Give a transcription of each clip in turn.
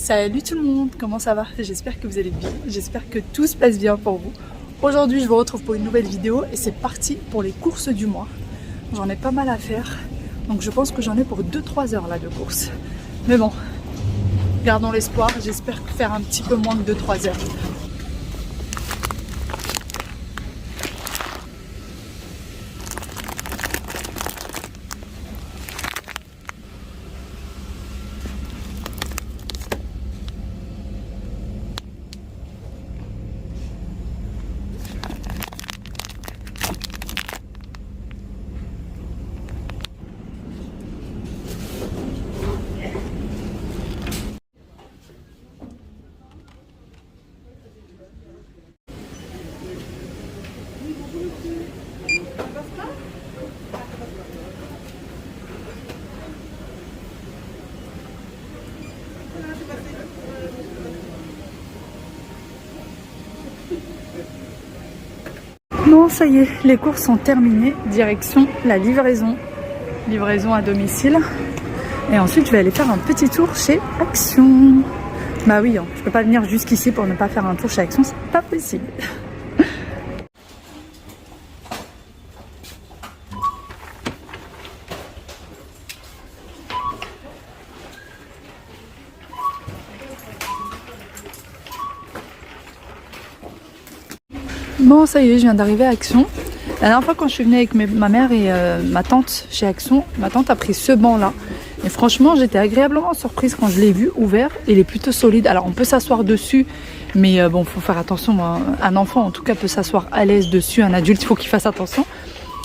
Salut tout le monde, comment ça va? J'espère que vous allez bien, j'espère que tout se passe bien pour vous. Aujourd'hui je vous retrouve pour une nouvelle vidéo et c'est parti pour les courses du mois. J'en ai pas mal à faire, donc je pense que j'en ai pour 2-3 heures là de courses. Mais bon, gardons l'espoir, j'espère faire un petit peu moins que 2-3 heures. Bon, ça y est, les courses sont terminées. Direction la livraison. Livraison à domicile. Et ensuite, je vais aller faire un petit tour chez Action. Bah oui, hein, je peux pas venir jusqu'ici pour ne pas faire un tour chez Action, c'est pas possible. Bon, ça y est, je viens d'arriver à Action. La dernière fois quand je suis venue avec ma mère et ma tante chez Action, ma tante a pris ce banc-là. Et franchement, j'étais agréablement surprise quand je l'ai vu ouvert. Il est plutôt solide. Alors, on peut s'asseoir dessus, mais bon, faut faire attention. Un enfant, en tout cas, peut s'asseoir à l'aise dessus. Un adulte, il faut qu'il fasse attention.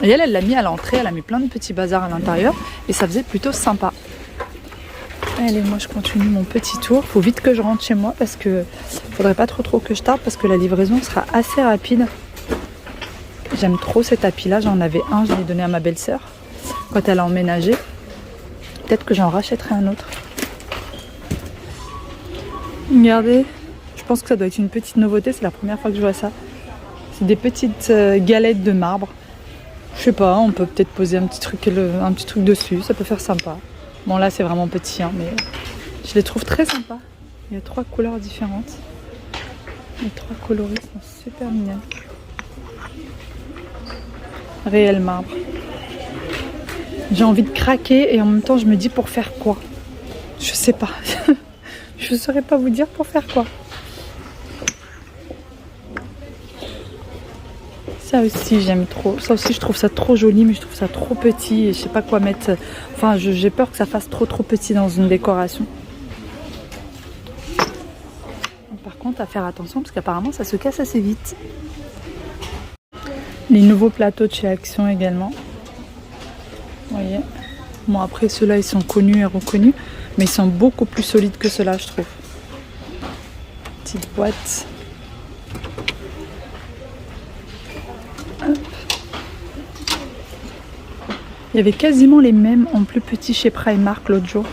Et elle l'a mis à l'entrée. Elle a mis plein de petits bazars à l'intérieur. Et ça faisait plutôt sympa. Allez, moi, je continue mon petit tour. Faut vite que je rentre chez moi parce que faudrait pas trop que je tarde parce que la livraison sera assez rapide. J'aime trop ces tapis-là. J'en avais un, je l'ai donné à ma belle-sœur quand elle a emménagé. Peut-être que j'en rachèterai un autre. Regardez, je pense que ça doit être une petite nouveauté. C'est la première fois que je vois ça. C'est des petites galettes de marbre. Je sais pas, on peut peut-être poser un petit truc dessus. Ça peut faire sympa. Bon, là, c'est vraiment petit, hein, mais je les trouve très sympas. Il y a 3 couleurs différentes. Les 3 coloris sont super mignonnes. Réel marbre. J'ai envie de craquer et en même temps je me dis pour faire quoi? Je sais pas. Je ne saurais pas vous dire pour faire quoi. Ça aussi j'aime trop. Ça aussi je trouve ça trop joli mais je trouve ça trop petit et je sais pas quoi mettre. Enfin j'ai peur que ça fasse trop petit dans une décoration. Par contre à faire attention parce qu'apparemment ça se casse assez vite. Les nouveaux plateaux de chez Action également. Vous voyez. Bon après ceux-là ils sont connus et reconnus, mais ils sont beaucoup plus solides que ceux-là je trouve. Petite boîte. Hop. Il y avait quasiment les mêmes en plus petit chez Primark l'autre jour,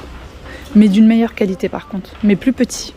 mais d'une meilleure qualité par contre, mais plus petit.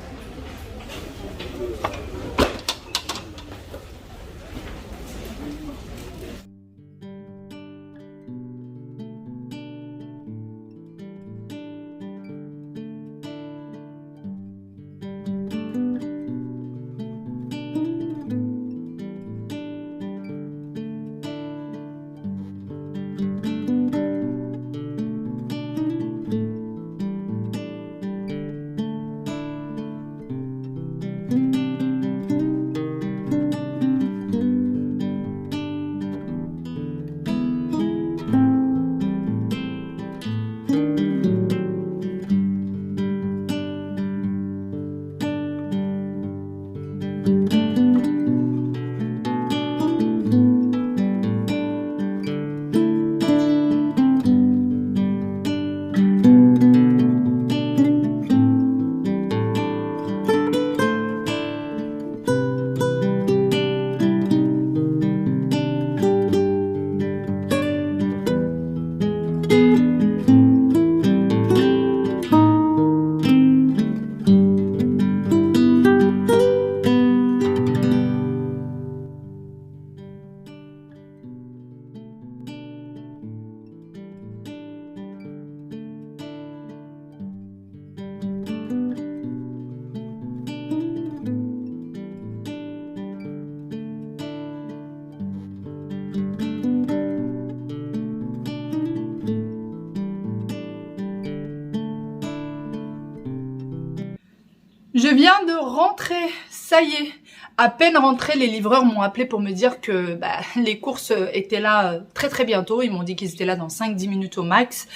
viens de rentrer, ça y est. À peine rentrée, les livreurs m'ont appelé pour me dire que les courses étaient là très bientôt. Ils m'ont dit qu'ils étaient là dans 5-10 minutes au max.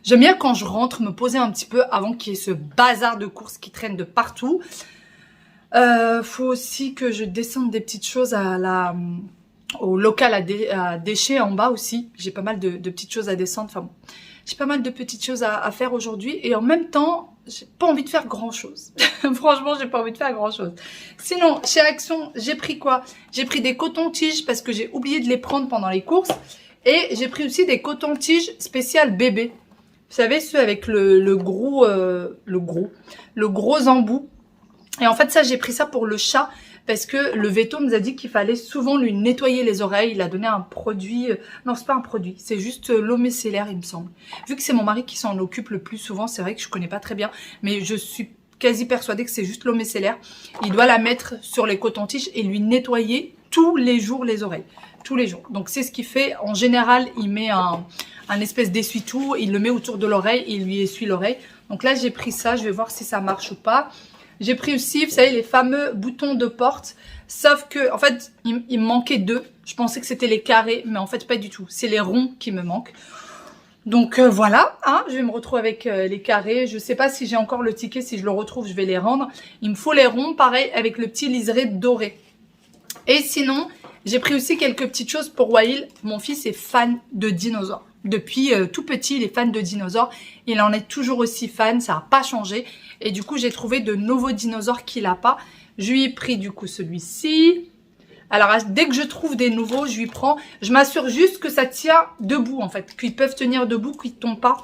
J'aime bien quand je rentre me poser un petit peu avant qu'il y ait ce bazar de courses qui traîne de partout. Faut aussi que je descende des petites choses au local à déchets en bas aussi. J'ai pas mal de petites choses à descendre. Enfin bon, j'ai pas mal de petites choses à faire aujourd'hui. Et en même temps, j'ai pas envie de faire grand chose. Franchement, j'ai pas envie de faire grand chose. Sinon, chez Action, j'ai pris quoi? J'ai pris des cotons-tiges parce que j'ai oublié de les prendre pendant les courses. Et j'ai pris aussi des cotons-tiges spécial bébé. Vous savez, ceux avec le gros embout. Et en fait, ça, j'ai pris ça pour le chat parce que le veto nous a dit qu'il fallait souvent lui nettoyer les oreilles. Il a donné un produit. Non, c'est pas un produit. C'est juste l'eau micellaire, il me semble. Vu que c'est mon mari qui s'en occupe le plus souvent, c'est vrai que je connais pas très bien. Mais je suis quasi persuadée que c'est juste l'eau micellaire. Il doit la mettre sur les cotons-tiges et lui nettoyer tous les jours les oreilles. Tous les jours. Donc, c'est ce qu'il fait. En général, il met un espèce d'essuie-tout. Il le met autour de l'oreille et il lui essuie l'oreille. Donc là, j'ai pris ça. Je vais voir si ça marche ou pas. J'ai pris aussi, vous savez, les fameux boutons de porte. Sauf que, en fait, il me manquait 2. Je pensais que c'était les carrés, mais en fait, pas du tout. C'est les ronds qui me manquent. Donc voilà, hein, je vais me retrouver avec les carrés. Je sais pas si j'ai encore le ticket. Si je le retrouve, je vais les rendre. Il me faut les ronds, pareil, avec le petit liseré doré. Et sinon, j'ai pris aussi quelques petites choses pour Wail. Mon fils est fan de dinosaures. Depuis tout petit, il est fan de dinosaures. Il en est toujours aussi fan, ça n'a pas changé. Et du coup, j'ai trouvé de nouveaux dinosaures qu'il n'a pas. Je lui ai pris du coup celui-ci. Alors, dès que je trouve des nouveaux, je lui prends. Je m'assure juste que ça tient debout, en fait. Qu'ils peuvent tenir debout, qu'ils ne tombent pas.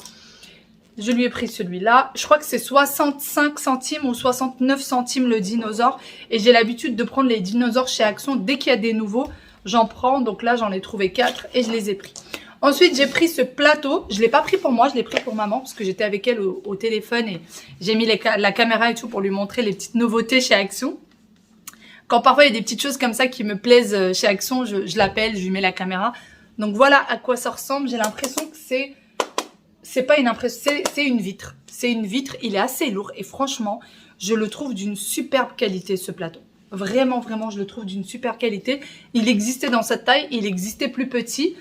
Je lui ai pris celui-là. Je crois que c'est 65 centimes ou 69 centimes le dinosaure. Et j'ai l'habitude de prendre les dinosaures chez Action. Dès qu'il y a des nouveaux, j'en prends. Donc là, j'en ai trouvé 4 et je les ai pris. Ensuite, j'ai pris ce plateau. Je ne l'ai pas pris pour moi, je l'ai pris pour maman parce que j'étais avec elle au téléphone et j'ai mis la caméra et tout pour lui montrer les petites nouveautés chez Action. Quand parfois il y a des petites choses comme ça qui me plaisent chez Action, je l'appelle, je lui mets la caméra. Donc voilà à quoi ça ressemble. J'ai l'impression que c'est pas une impression, c'est une vitre. C'est une vitre, il est assez lourd et franchement, je le trouve d'une superbe qualité ce plateau. Vraiment, je le trouve d'une super qualité. Il existait dans cette taille, il existait plus petit.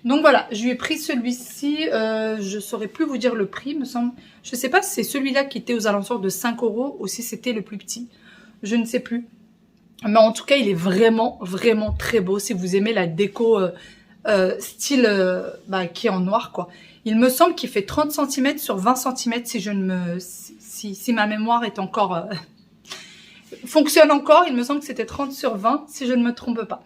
Donc voilà, je lui ai pris celui-ci, je ne saurais plus vous dire le prix, me semble. Je ne sais pas si c'est celui-là qui était aux alentours de 5 € ou si c'était le plus petit. Je ne sais plus. Mais en tout cas, il est vraiment très beau. Si vous aimez la déco style qui est en noir, quoi. Il me semble qu'il fait 30 cm sur 20 cm si ma mémoire est encore fonctionne encore. Il me semble que c'était 30 sur 20 si je ne me trompe pas.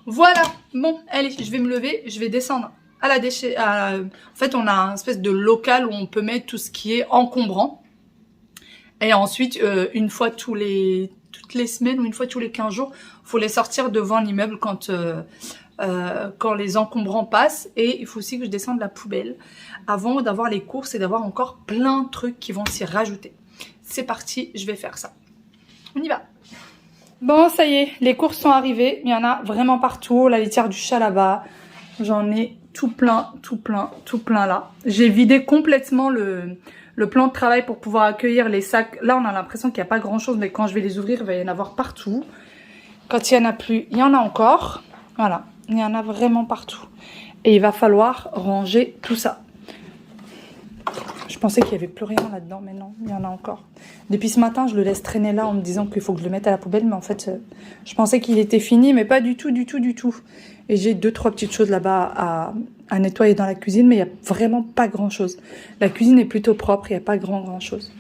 Voilà, bon, allez, je vais me lever, je vais descendre à la déchet. En fait, on a un espèce de local où on peut mettre tout ce qui est encombrant. Et ensuite, une fois toutes les semaines ou une fois tous les 15 jours, il faut les sortir devant l'immeuble quand les encombrants passent. Et il faut aussi que je descende la poubelle avant d'avoir les courses et d'avoir encore plein de trucs qui vont s'y rajouter. C'est parti, je vais faire ça. On y va. Bon, ça y est, les courses sont arrivées. Il y en a vraiment partout. La litière du chat là-bas. J'en ai tout plein là. J'ai vidé complètement le plan de travail pour pouvoir accueillir les sacs. Là, on a l'impression qu'il n'y a pas grand-chose, mais quand je vais les ouvrir, il va y en avoir partout. Quand il n'y en a plus, il y en a encore. Voilà, il y en a vraiment partout. Et il va falloir ranger tout ça. Je pensais qu'il n'y avait plus rien là-dedans, mais non, il y en a encore. Depuis ce matin, je le laisse traîner là en me disant qu'il faut que je le mette à la poubelle. Mais en fait, je pensais qu'il était fini, mais pas du tout. Et j'ai 2-3 petites choses là-bas à nettoyer dans la cuisine, mais il n'y a vraiment pas grand-chose. La cuisine est plutôt propre, il n'y a pas grand-chose.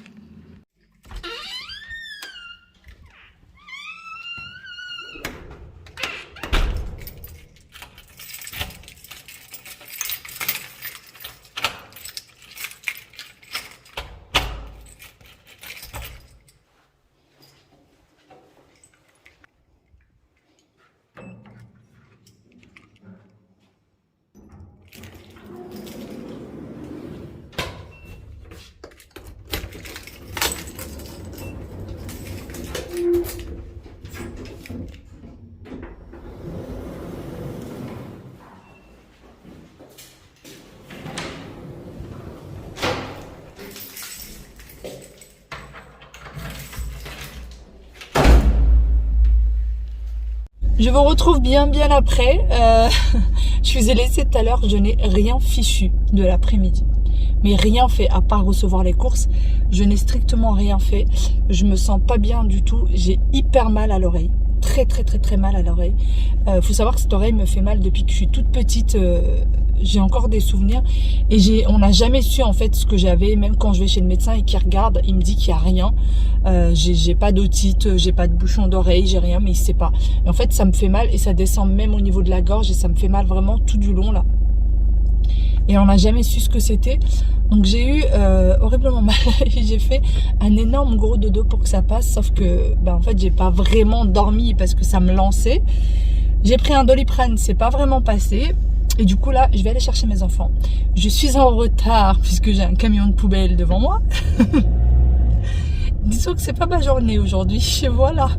Je vous retrouve bien après. Je vous ai laissé tout à l'heure, je n'ai rien fichu de l'après-midi. Mais rien fait, à part recevoir les courses. Je n'ai strictement rien fait. Je me sens pas bien du tout. J'ai hyper mal à l'oreille. Très mal à l'oreille. Faut savoir que cette oreille me fait mal depuis que je suis toute petite. J'ai encore des souvenirs. Et on n'a jamais su en fait ce que j'avais. Même quand je vais chez le médecin et qu'il regarde, il me dit qu'il n'y a rien. J'ai pas d'otite, j'ai pas de bouchon d'oreille, j'ai rien, mais il sait pas. Et en fait, ça me fait mal et ça descend même au niveau de la gorge et ça me fait mal vraiment tout du long là. Et on n'a jamais su ce que c'était. Donc j'ai eu horriblement mal. J'ai fait un énorme gros dodo pour que ça passe. Sauf que en fait j'ai pas vraiment dormi parce que ça me lançait. J'ai pris un Doliprane, c'est pas vraiment passé. Et du coup là je vais aller chercher mes enfants. Je suis en retard puisque j'ai un camion de poubelle devant moi. Disons que c'est pas ma journée aujourd'hui, voilà.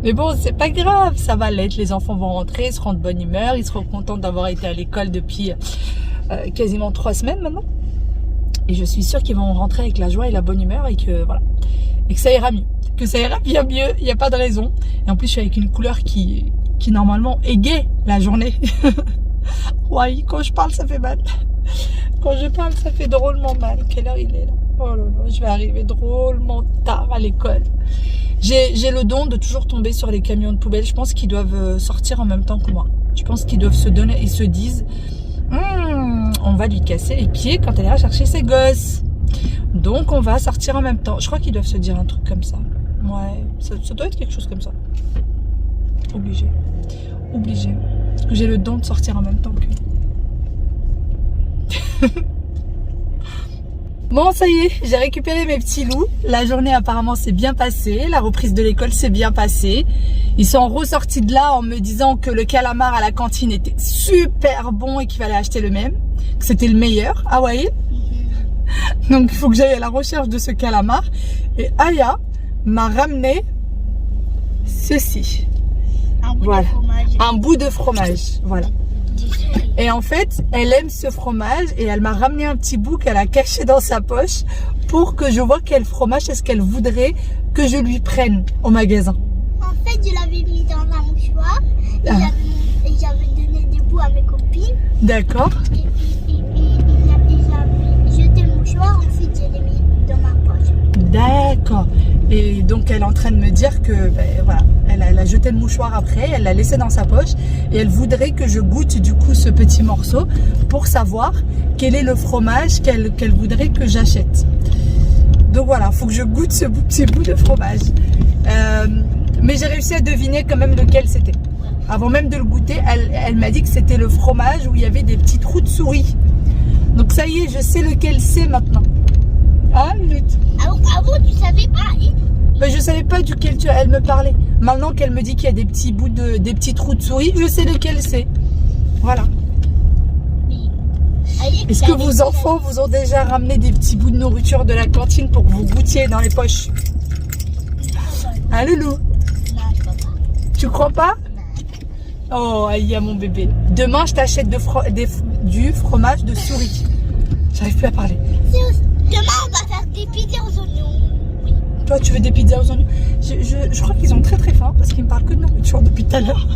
Mais bon, c'est pas grave, ça va l'être. Les enfants vont rentrer, ils seront de bonne humeur, ils seront contents d'avoir été à l'école depuis quasiment 3 semaines maintenant. Et je suis sûre qu'ils vont rentrer avec la joie et la bonne humeur et que voilà, et que ça ira mieux, que ça ira bien mieux. Il n'y a pas de raison. Et en plus, je suis avec une couleur qui normalement égaye la journée. Ouais, quand je parle, ça fait mal. Quand je parle, ça fait drôlement mal. Quelle heure il est là? Oh là là, je vais arriver drôlement tard à l'école. J'ai le don de toujours tomber sur les camions de poubelle. Je pense qu'ils doivent sortir en même temps que moi. Je pense qu'ils doivent se donner, ils se disent on va lui casser les pieds quand elle ira chercher ses gosses. Donc on va sortir en même temps. Je crois qu'ils doivent se dire un truc comme ça. Ouais, ça doit être quelque chose comme ça. Obligé. Obligé. Parce que j'ai le don de sortir en même temps que... Bon, ça y est, j'ai récupéré mes petits loups. La journée apparemment s'est bien passée. La reprise de l'école s'est bien passée. Ils sont ressortis de là en me disant que le calamar à la cantine était super bon et qu'il fallait acheter le même. Que c'était le meilleur. Ah ouais. Donc il faut que j'aille à la recherche de ce calamar. Et Aya m'a ramené ceci. Voilà. Un bout de fromage. Voilà. Et en fait, elle aime ce fromage et elle m'a ramené un petit bout qu'elle a caché dans sa poche pour que je vois quel fromage est-ce qu'elle voudrait que je lui prenne au magasin. En fait, je l'avais mis dans un mouchoir et j'avais donné des bouts à mes copines. D'accord. Et j'avais jeté le mouchoir, ensuite je l'ai mis dans ma poche. D'accord. Et donc elle est en train de me dire que voilà, elle a jeté le mouchoir après, elle l'a laissé dans sa poche et elle voudrait que je goûte du coup ce petit morceau pour savoir quel est le fromage qu'elle voudrait que j'achète. Donc voilà, il faut que je goûte ce petit bout de fromage. Mais j'ai réussi à deviner quand même lequel c'était. Avant même de le goûter, elle m'a dit que c'était le fromage où il y avait des petits trous de souris. Donc ça y est, je sais lequel c'est maintenant. Ah, Lutte. Avant, tu savais pas? Ben, je savais pas duquel elle me parlait. Maintenant qu'elle me dit qu'il y a des petits bouts des petits trous de souris, je sais lequel c'est. Voilà. Est-ce que vos enfants vous ont déjà ramené des petits bouts de nourriture de la cantine pour que vous goûtiez dans les poches? Hein, Loulou? Non, je crois pas. Tu crois pas? Oh, aïe, mon bébé. Demain, je t'achète du fromage de souris. J'arrive plus à parler. Demain, on va faire des pizzas aux oignons. Oui. Toi, tu veux des pizzas aux oignons? Je crois qu'ils ont très faim parce qu'ils me parlent que de nourriture depuis tout à l'heure.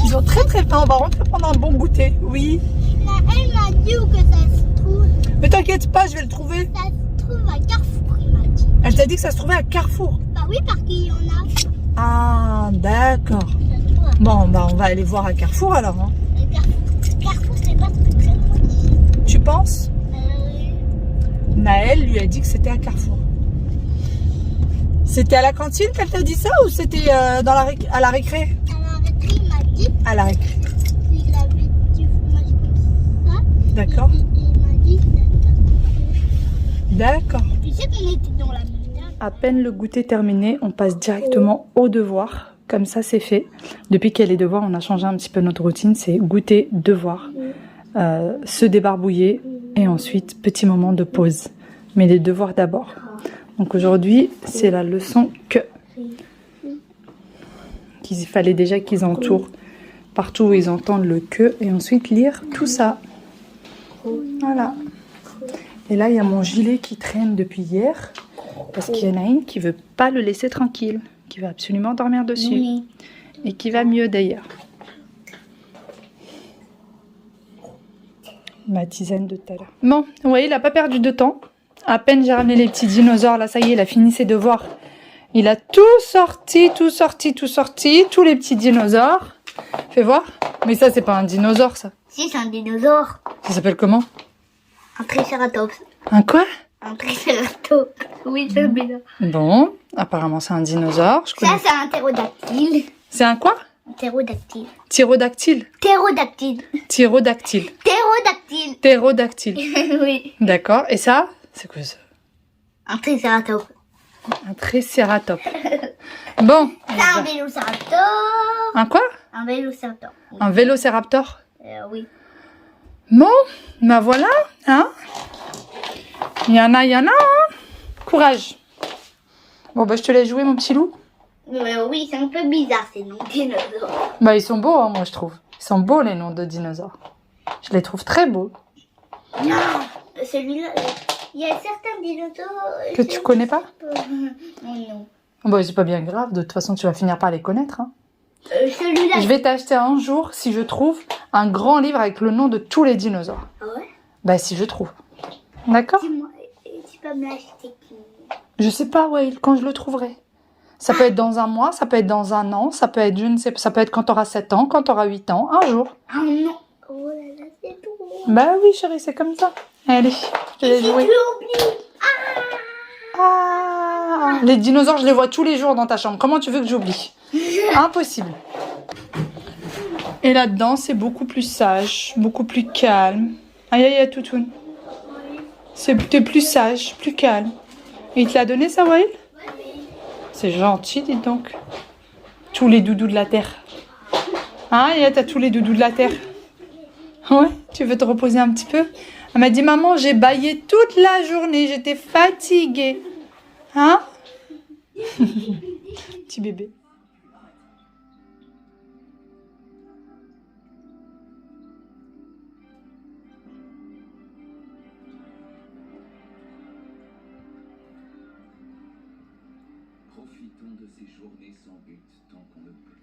Ils ont très faim. On va rentrer prendre un bon goûter. Oui. Elle m'a dit où que ça se trouve. Mais t'inquiète pas, je vais le trouver. Ça se trouve à Carrefour, il m'a dit. Elle t'a dit que ça se trouvait à Carrefour. Bah oui, parce qu'il y en a. Ah, d'accord. Bon, bah on va aller voir à Carrefour alors. Hein. Carrefour, c'est pas très loin. Tu penses? Naël lui a dit que c'était à Carrefour. C'était à la cantine qu'elle t'a dit ça ou c'était à la récré? À la récré, il m'a dit. À la récré. Il avait du fromage comme ça. D'accord. Il m'a dit. D'accord. Tu sais qu'on était dans la montagne. À peine le goûter terminé, on passe directement au devoir. Comme ça, c'est fait. Depuis qu'il y a les devoirs, on a changé un petit peu notre routine. C'est goûter, devoir, se débarbouiller et ensuite, petit moment de pause. Mais les devoirs d'abord. Donc aujourd'hui, c'est la leçon que. Il fallait déjà qu'ils entourent partout où ils entendent le que et ensuite lire tout ça. Voilà. Et là, il y a mon gilet qui traîne depuis hier parce qu'il y en a une qui veut pas le laisser tranquille, qui veut absolument dormir dessus et qui va mieux d'ailleurs. Ma tisane de tout à l'heure. Bon, vous voyez, il n'a pas perdu de temps. À peine j'ai ramené les petits dinosaures, là, ça y est, il a fini ses devoirs. Il a tout sorti, tous les petits dinosaures. Fais voir. Mais ça, c'est pas un dinosaure, ça. Si, c'est un dinosaure. Ça s'appelle comment? Un tricératops. Un quoi? Un tricératops. Oui, c'est bizarre. Bon, apparemment, c'est un dinosaure. Je connais. Ça, c'est un ptérodactyle. C'est un quoi? Un ptérodactyle. Tyrodactyle. Ptérodactyle. Tyrodactyle. Ptérodactyle. Ptérodactyle. Oui. D'accord. Et ça, c'est quoi ça? Un tricératops. Un tricératops. Bon. C'est un vélociraptor. Un quoi? Un vélociraptor. Un vélociraptor. Oui. Bon, ben voilà, hein. Il y en a, hein. Courage. Bon, bah je te laisse jouer, mon petit loup. Oui, c'est un peu bizarre ces noms de dinosaures. Bah ils sont beaux, hein, moi je trouve. Ils sont beaux les noms de dinosaures. Je les trouve très beaux. Non, celui-là, il y a certains dinosaures Que tu connais pas? Non. Bah c'est pas bien grave, de toute façon tu vas finir par les connaître. Hein. Celui-là. Je vais t'acheter un jour, si je trouve, un grand livre avec le nom de tous les dinosaures. Ah ouais? Bah si je trouve. D'accord? Dis-moi, tu peux me l'acheter qui? Je sais pas, ouais, quand je le trouverai. Ça peut être dans un mois, ça peut être dans un an, ça peut être, je ne sais pas, ça peut être quand tu auras 7 ans, quand tu auras 8 ans, un jour. Ah non. Oh là là, c'est tout. Bah oui, chérie, c'est comme ça. Allez, je vais jouer. Tu oublies. Ah, les dinosaures, je les vois tous les jours dans ta chambre. Comment tu veux que j'oublie? Impossible. Et là-dedans, c'est beaucoup plus sage, beaucoup plus calme. Aïe, aïe, aïe, toutoune. T'es plus sage, plus calme. Et il te l'a donné, ça, Wael? C'est gentil, dis donc. Tous les doudous de la terre. Hein, et là, t'as tous les doudous de la terre. Ouais, tu veux te reposer un petit peu? Elle m'a dit, maman, j'ai bâillé toute la journée, j'étais fatiguée. Hein? Petit bébé. Profitons de ces journées sans but tant qu'on le peut.